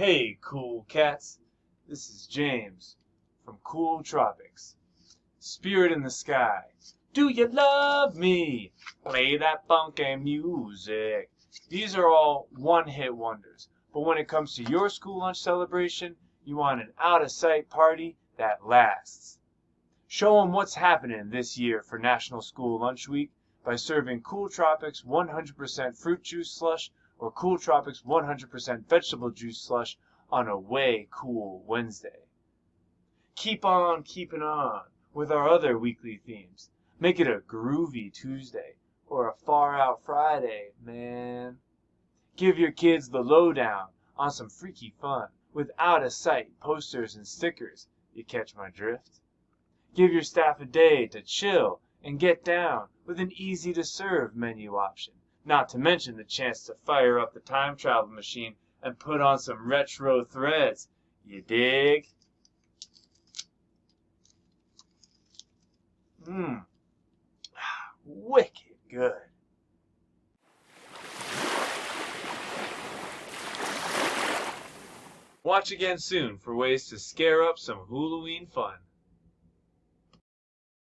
Hey, cool cats. This is James from Cool Tropics. Spirit in the sky. Do you love me? Play that funky music. These are all one-hit wonders. But when it comes to your school lunch celebration, you want an out-of-sight party that lasts. Show them what's happening this year for National School Lunch Week by serving Cool Tropics 100% fruit juice slush or Cool Tropics 100% vegetable juice slush on a way cool Wednesday. Keep on keeping on with our other weekly themes. Make it a groovy Tuesday or a far out Friday, man. Give your kids the lowdown on some freaky fun with out-of-sight posters and stickers. You catch my drift? Give your staff a day to chill and get down with an easy-to-serve menu option. Not to mention the chance to fire up the time travel machine and put on some retro threads. You dig? Wicked good. Watch again soon for ways to scare up some Halloween fun.